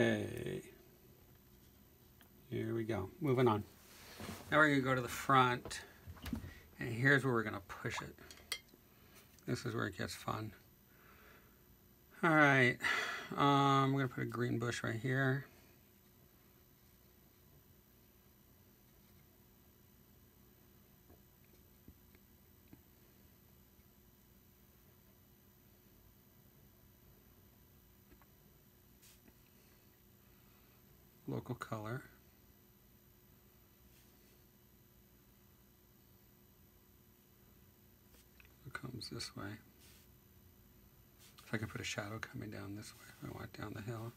Okay, here we go. Moving on. Now we're going to go to the front, and here's where we're going to push it. This is where it gets fun. All right, I'm going to put a green bush right here. Local color. It comes this way. If I can put a shadow coming down this way, I want it down the hill.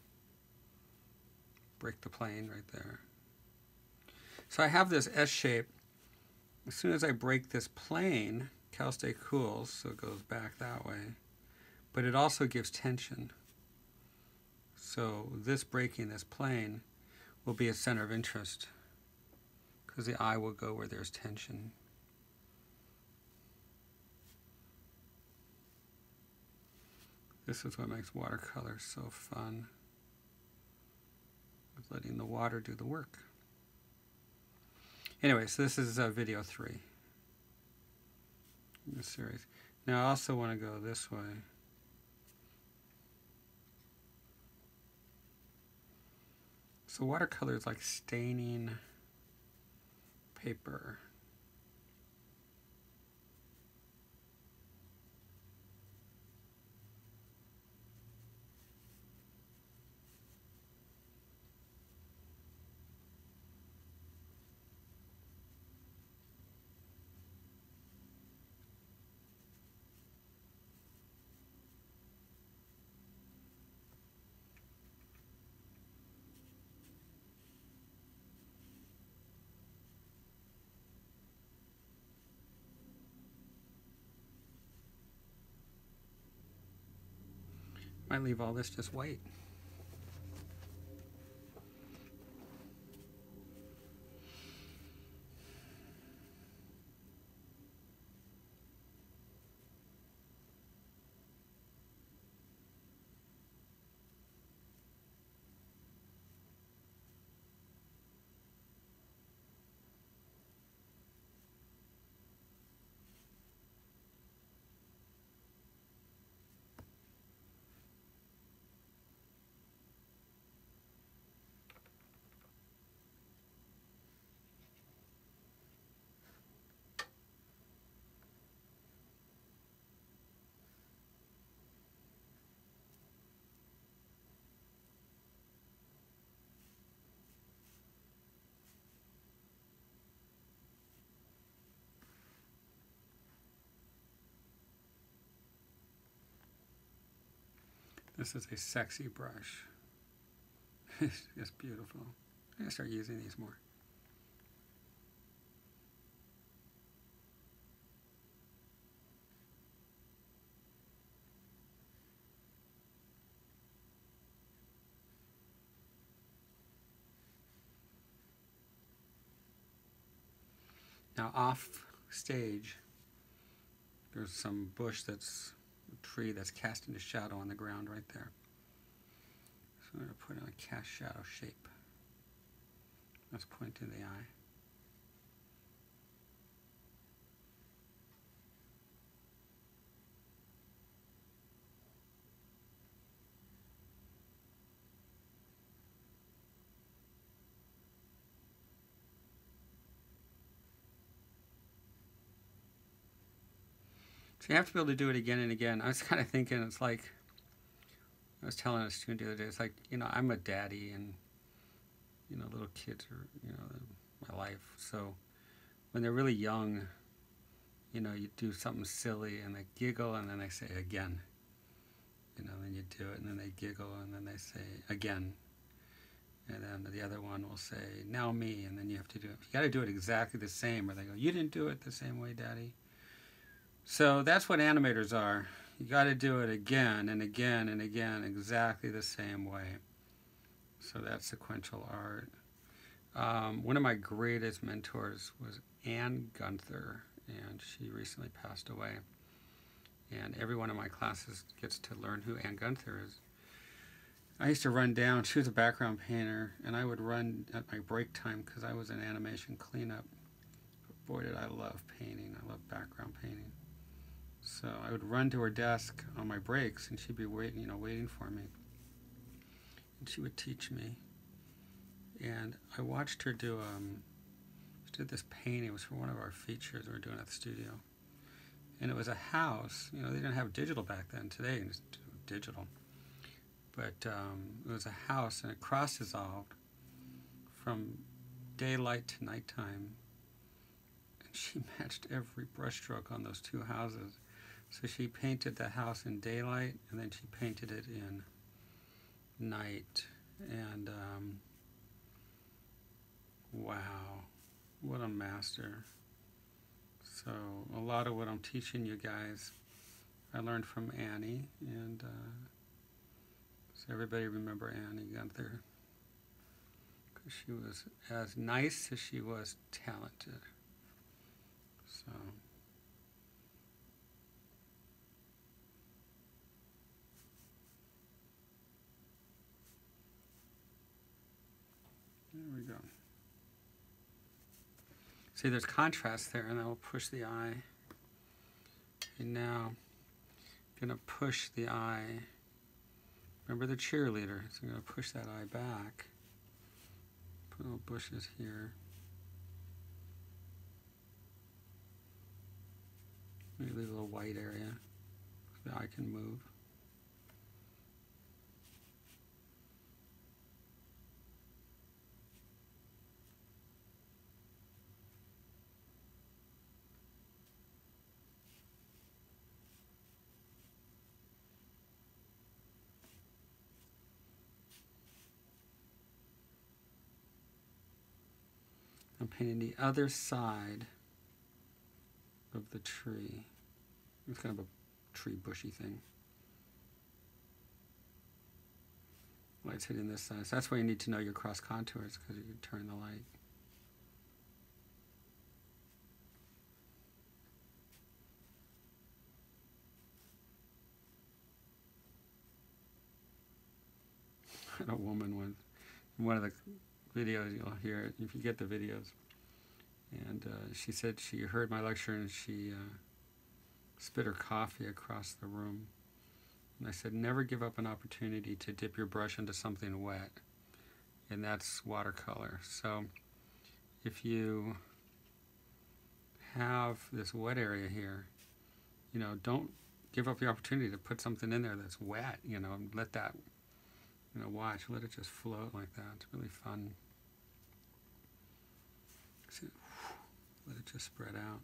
Break the plane right there. So I have this S shape. As soon as I break this plane, Cal Stay cools, so it goes back that way. But it also gives tension. So this breaking this plane will be a center of interest because the eye will go where there's tension. This is what makes watercolor so fun, with letting the water do the work. Anyway, so this is video 3 in this series. Now I also want to go this way. So watercolor is like staining paper. Might leave all this just white. This is a sexy brush. It's just beautiful. I'm going to start using these more. Now off stage, there's some bush that's a tree that's cast into shadow on the ground right there. So I'm going to put in a cast shadow shape. Let's point to the eye. So you have to be able to do it again and again. I was kind of thinking, it's like, I was telling a student the other day, it's like, you know, I'm a daddy and, you know, little kids are, you know, my life. So when they're really young, you know, you do something silly and they giggle and then they say again. You know, then you do it and then they giggle and then they say again. And then the other one will say, now me, and then you have to do it. You got to do it exactly the same, or they go, you didn't do it the same way, Daddy. So that's what animators are. You got to do it again and again and again, exactly the same way. So that's sequential art. One of my greatest mentors was Anne Gunther, and she recently passed away. And every one of my classes gets to learn who Anne Gunther is. I used to run down. She was a background painter, and I would run at my break time because I was in animation cleanup. But boy, did I love painting. I love background painting. So I would run to her desk on my breaks, and she'd be waiting for me. And she would teach me. And I watched her do. She did this painting. It was for one of our features we were doing at the studio. And it was a house. They didn't have digital back then. Today, it's digital. But it was a house, and it cross-dissolved from daylight to nighttime. And she matched every brushstroke on those two houses. So she painted the house in daylight, and then she painted it in night. And wow, what a master. So a lot of what I'm teaching you guys, I learned from Annie, and so everybody remember Annie Gunther, because she was as nice as she was talented. So there we go. See, there's contrast there, and that will push the eye. And now, I'm going to push the eye. Remember the cheerleader, so I'm going to push that eye back. Put little bushes here. Maybe leave a little white area so the eye can move. I'm painting the other side of the tree. It's kind of a tree bushy thing. Light's hitting this side. So that's why you need to know your cross contours, because you can turn the light. I had a woman once, in one of the videos, you'll hear it if you get the videos. And she said she heard my lecture and she spit her coffee across the room. And I said, never give up an opportunity to dip your brush into something wet. And that's watercolor. So if you have this wet area here, don't give up the opportunity to put something in there that's wet, and let that, watch, let it just float like that. It's really fun. See, let it just spread out.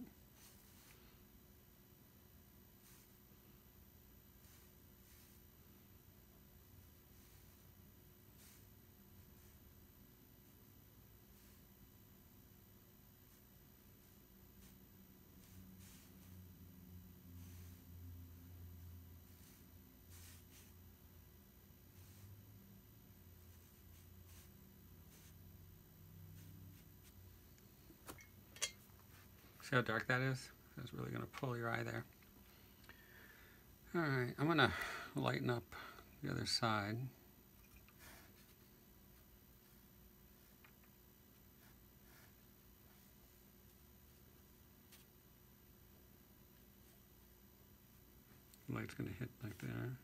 See how dark that is? That's really going to pull your eye there. Alright, I'm going to lighten up the other side. Light's going to hit like there.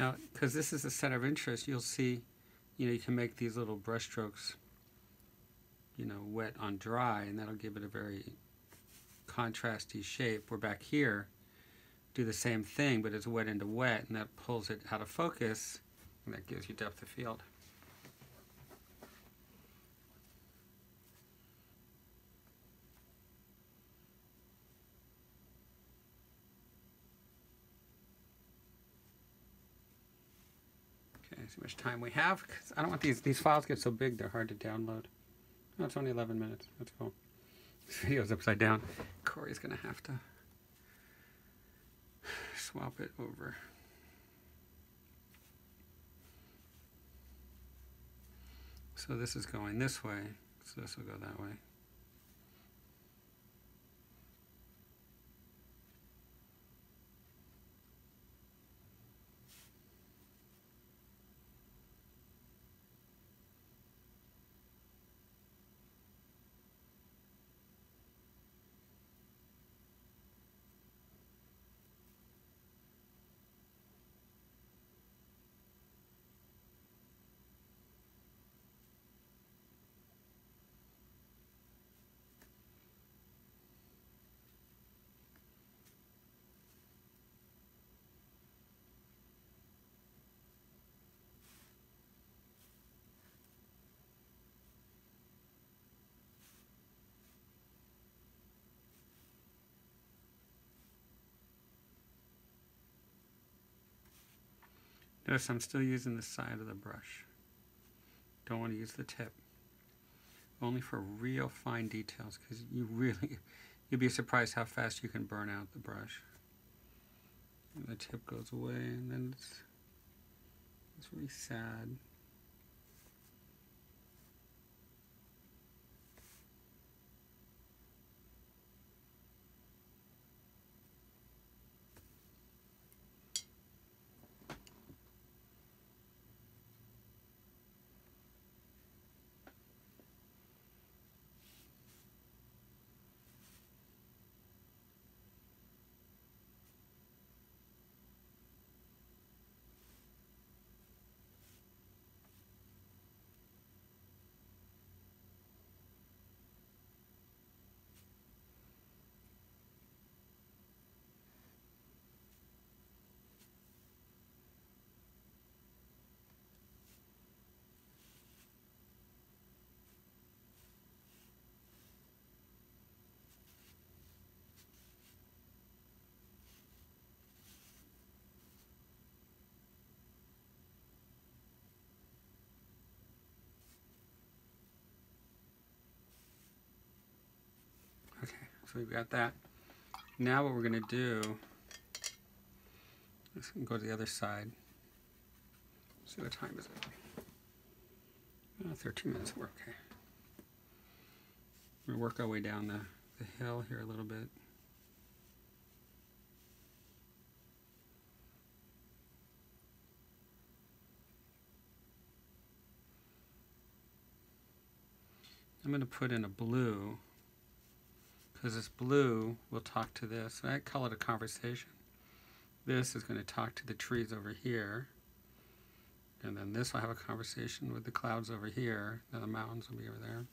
Now, because this is a center of interest, you'll see, you can make these little brush strokes, wet on dry, and that'll give it a very contrasty shape. We're back here, do the same thing, but it's wet into wet, and that pulls it out of focus, and that gives you depth of field. Okay, see how much time we have, because I don't want these files get so big they're hard to download. No, it's only 11 minutes. That's cool. This video's upside down. Corey's going to have to swap it over. So this is going this way, so this will go that way. Notice I'm still using the side of the brush. Don't want to use the tip. Only for real fine details, because you'd be surprised how fast you can burn out the brush. And the tip goes away, and then it's really sad. Okay, so we've got that. Now what we're going to do is go to the other side. See what time is it? 13 minutes work. Okay. We're going to work our way down the hill here a little bit. I'm going to put in a blue, because this blue will talk to this. I call it a conversation. This is going to talk to the trees over here. And then this will have a conversation with the clouds over here. Then the mountains will be over there.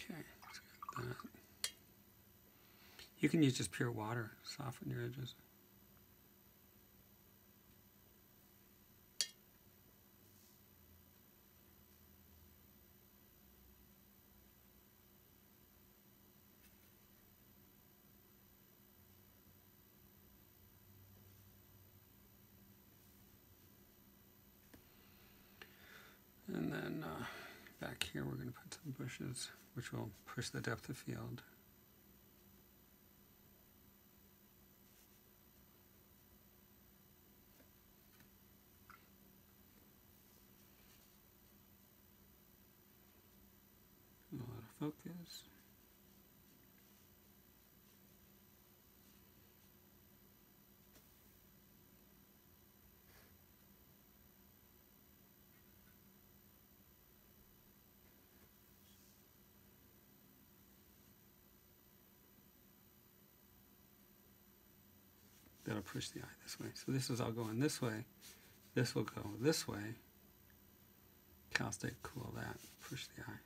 Okay, so got that. You can use just pure water, soften your edges. And then back here we're going to put some bushes, which will push the depth of field. A lot of focus. That'll push the eye this way. So this is all going this way. This will go this way. Cal State cool that. Push the eye.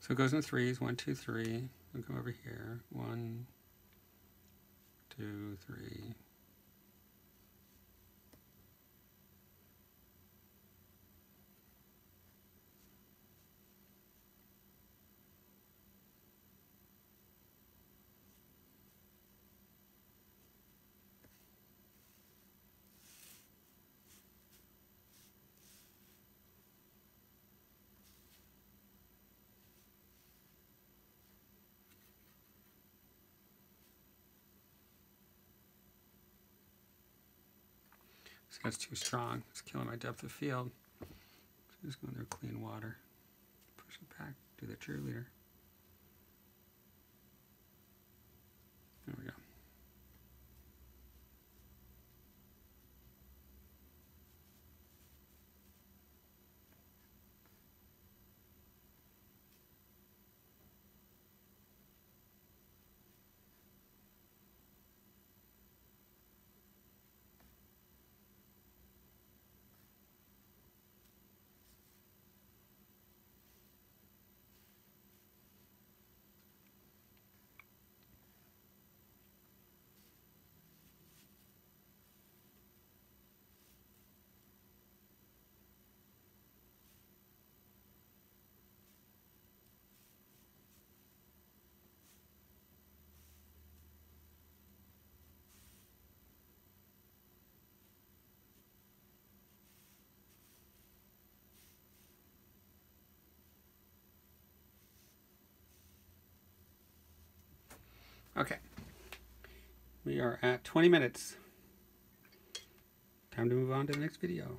So it goes in threes. 1, 2, 3. We'll come over here. 1, 2, 3. So that's too strong. It's killing my depth of field. So just go in there, clean water. Push it back. Do the cheerleader. There we go. Okay. We are at 20 minutes. Time to move on to the next video.